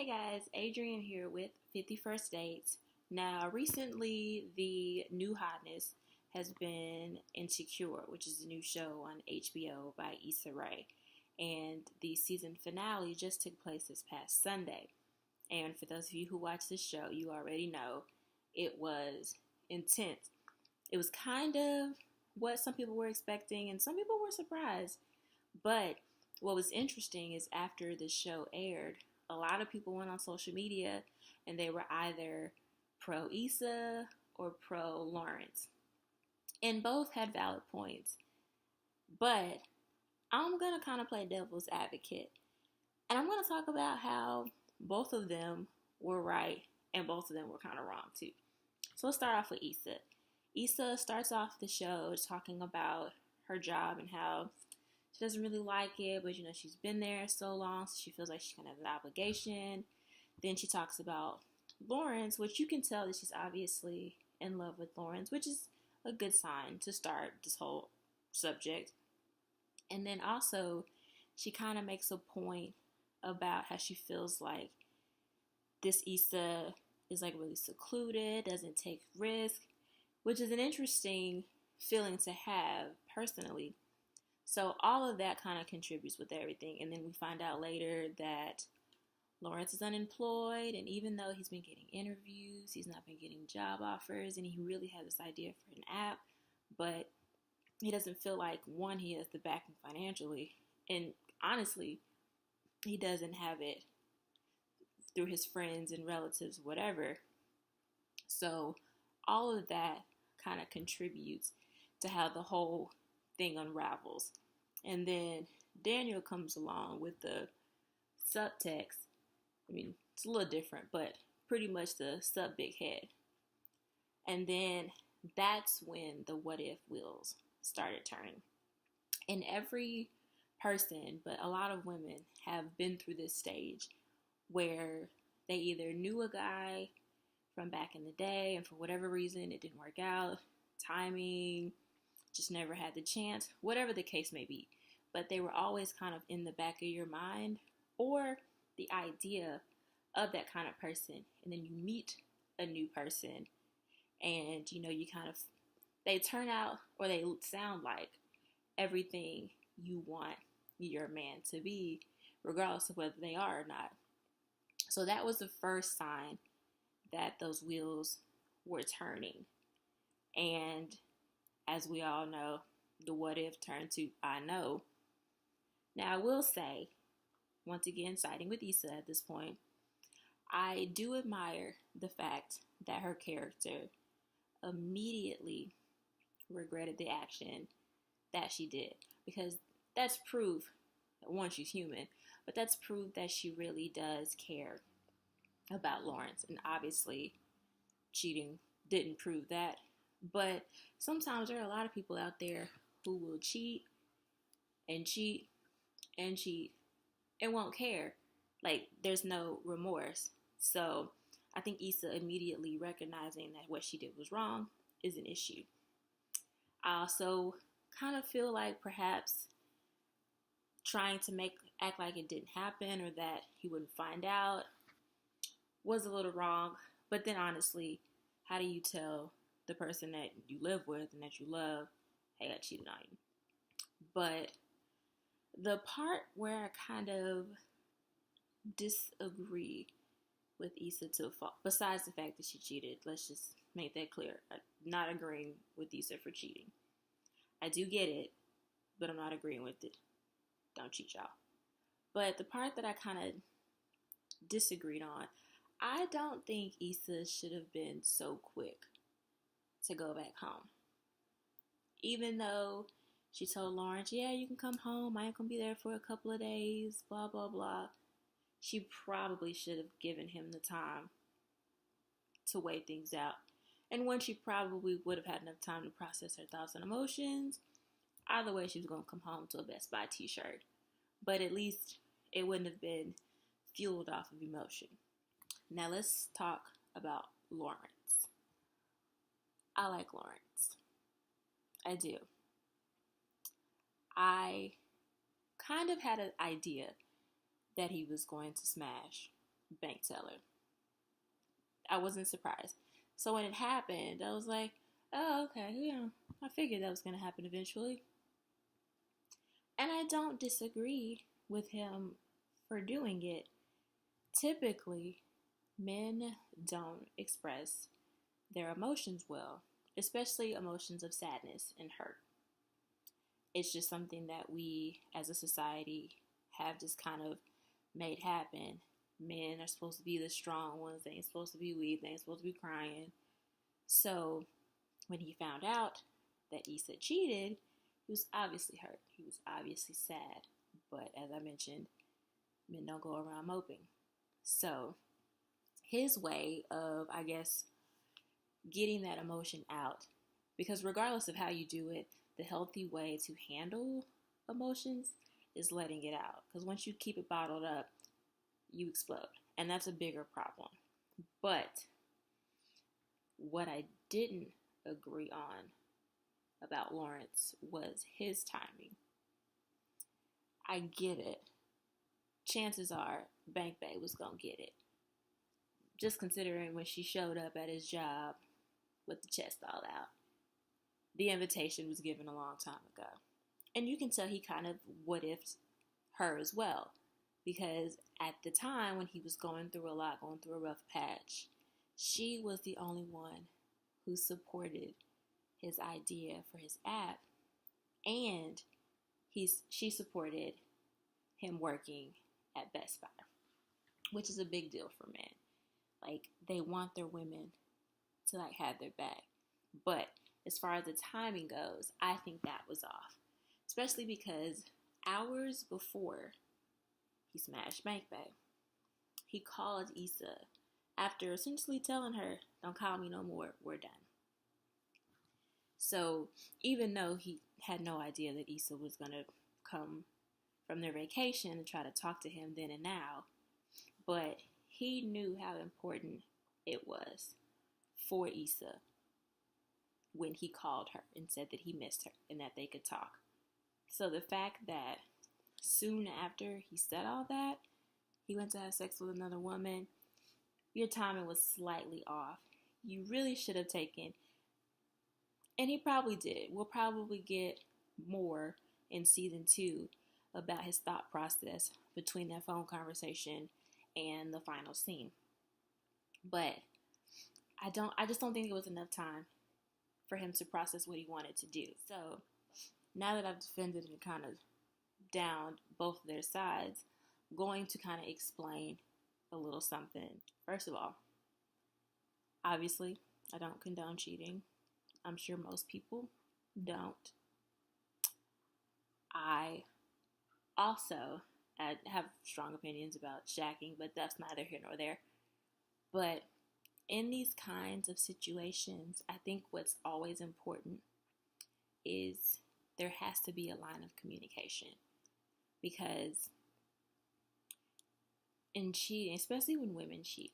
Hey guys, Adrienne here with 51st Dates. Now, recently, the new hotness has been Insecure, which is a new show on HBO by Issa Rae. And the season finale just took place this past Sunday. And for those of you who watch this show, you already know it was intense. It was kind of what some people were expecting, and some people were surprised. But what was interesting is after the show aired, a lot of people went on social media and they were either pro Issa or pro Lawrence. And both had valid points. But I'm going to kind of play devil's advocate. And I'm going to talk about how both of them were right and both of them were kind of wrong too. So let's start off with Issa. Issa starts off the show talking about her job and how she doesn't really like it, but she's been there so long, so she feels like she kind of has an obligation. Then she talks about Lawrence, which you can tell that she's obviously in love with Lawrence, which is a good sign to start this whole subject. And then also, she kind of makes a point about how she feels like this Issa is like really secluded, doesn't take risk, which is an interesting feeling to have personally. So all of that kind of contributes with everything. And then we find out later that Lawrence is unemployed, and even though he's been getting interviews, he's not been getting job offers, and he really has this idea for an app, but he doesn't feel like, one, he has the backing financially, and honestly, he doesn't have it through his friends and relatives, whatever. So all of that kind of contributes to how the whole thing unravels. And then Daniel comes along with the subtext. I mean, it's a little different, but pretty much the sub big head. And then that's when the what if wheels started turning. And every person, but a lot of women, have been through this stage where they either knew a guy from back in the day and for whatever reason it didn't work out, timing, just never had the chance, whatever the case may be. But they were always kind of in the back of your mind, or the idea of that kind of person. And then you meet a new person and, you kind of, they turn out or they sound like everything you want your man to be, regardless of whether they are or not. So that was the first sign that those wheels were turning. And as we all know, the what if turned to I know. Now, I will say, once again, siding with Issa at this point, I do admire the fact that her character immediately regretted the action that she did. Because that's proof that, one, she's human, but that's proof that she really does care about Lawrence. And obviously, cheating didn't prove that. But sometimes there are a lot of people out there who will cheat and cheat and cheat and won't care. Like, there's no remorse. So I think Issa immediately recognizing that what she did was wrong is an issue. I also kind of feel like perhaps trying to act like it didn't happen or that he wouldn't find out was a little wrong. But then honestly, how do you tell the person that you live with and that you love, hey, I cheated on you? But the part where I kind of disagree with Issa to a fault, besides the fact that she cheated, let's just make that clear. I'm not agreeing with Issa for cheating. I do get it, but I'm not agreeing with it. Don't cheat, y'all. But the part that I kind of disagreed on, I don't think Issa should have been so quick to go back home. Even though she told Lawrence, yeah, you can come home, I ain't gonna be there for a couple of days, blah, blah, blah. She probably should have given him the time to wait things out. And when she probably would have had enough time to process her thoughts and emotions, either way, she was gonna come home to a Best Buy t-shirt. But at least it wouldn't have been fueled off of emotion. Now let's talk about Lawrence. I like Lawrence. I do. I kind of had an idea that he was going to smash bank teller. I wasn't surprised. So when it happened, I was like, oh, okay, I figured that was going to happen eventually. And I don't disagree with him for doing it. Typically, men don't express their emotions well, especially emotions of sadness and hurt. It's just something that we as a society have just kind of made happen. Men are supposed to be the strong ones, they ain't supposed to be weak, they ain't supposed to be crying. So when he found out that Issa cheated, he was obviously hurt. He was obviously sad. But as I mentioned, men don't go around moping. So his way of, I guess, getting that emotion out, because regardless of how you do it, the healthy way to handle emotions is letting it out. Because once you keep it bottled up, you explode. And that's a bigger problem. But what I didn't agree on about Lawrence was his timing. I get it. Chances are Bank Bay was going to get it. Just considering when she showed up at his job with the chest all out. The invitation was given a long time ago. And you can tell he kind of what-ifed her as well. Because at the time when he was going through a lot, going through a rough patch, she was the only one who supported his idea for his app. And she supported him working at Best Buy, which is a big deal for men. Like, they want their women to like have their back. But as far as the timing goes, I think that was off. Especially because hours before he smashed Bank Bay, he called Issa after essentially telling her, don't call me no more, we're done. So even though he had no idea that Issa was going to come from their vacation and try to talk to him then and now, but he knew how important it was for Issa when he called her and said that he missed her and that they could talk. So the fact that soon after he said all that, he went to have sex with another woman, your timing was slightly off. You really should have taken, and he probably did. We'll probably get more in season 2 about his thought process between that phone conversation and the final scene. But I just don't think it was enough time for him to process what he wanted to do. So now that I've defended and kind of downed both of their sides, I'm going to kind of explain a little something. First of all, obviously, I don't condone cheating. I'm sure most people don't. I also have strong opinions about shacking, but that's neither here nor there. But in these kinds of situations, I think what's always important is there has to be a line of communication. Because in cheating, especially when women cheat,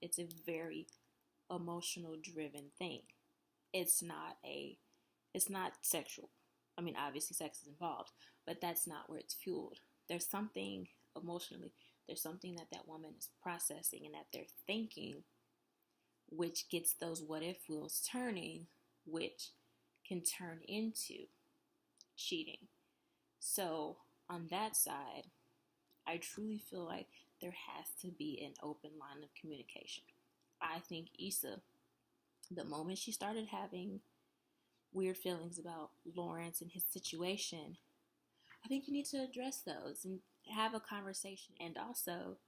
it's a very emotional driven thing. It's not sexual. I mean, obviously sex is involved, but that's not where it's fueled. There's something emotionally, there's something that woman is processing and that they're thinking, which gets those what if wheels turning, which can turn into cheating. So on that side, I truly feel like there has to be an open line of communication. I think Issa, the moment she started having weird feelings about Lawrence and his situation, I think you need to address those and have a conversation. And also,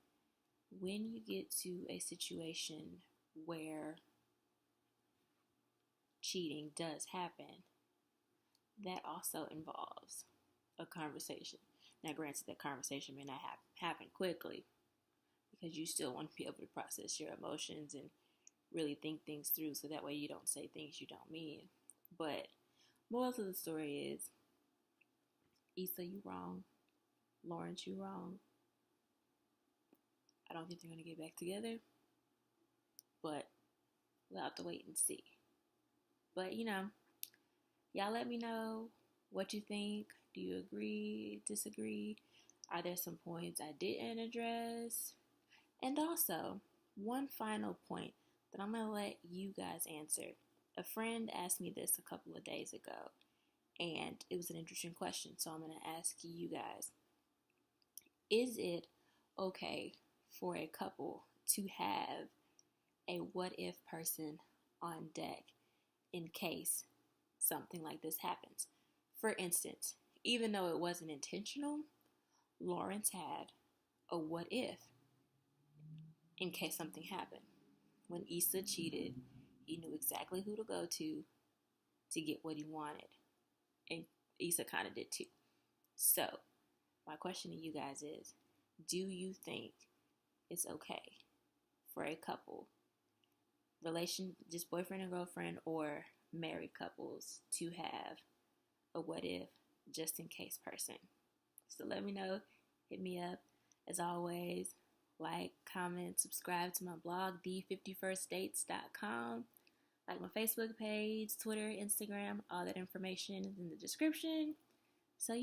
when you get to a situation where cheating does happen, that also involves a conversation. Now, granted, that conversation may not happen quickly because you still want to be able to process your emotions and really think things through so that way you don't say things you don't mean. But moral to the story is, Issa, you wrong. Lawrence, you wrong. I don't think they're going to get back together, but we'll have to wait and see. But, y'all let me know what you think. Do you agree, disagree? Are there some points I didn't address? And also, one final point that I'm going to let you guys answer. A friend asked me this a couple of days ago, and it was an interesting question, so I'm going to ask you guys. Is it okay for a couple to have a what if person on deck in case something like this happens? For instance, even though it wasn't intentional, Lawrence had a what if in case something happened. When Issa cheated, he knew exactly who to go to get what he wanted. And Issa kind of did too. So, my question to you guys is, do you think it's okay for a couple, just boyfriend and girlfriend or married couples, to have a what if just in case person? So let me know. Hit me up. As always, like, comment, subscribe to my blog, the51stdates.com. Like my Facebook page, Twitter, Instagram, all that information is in the description. So,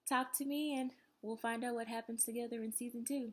talk to me and we'll find out what happens together in season 2.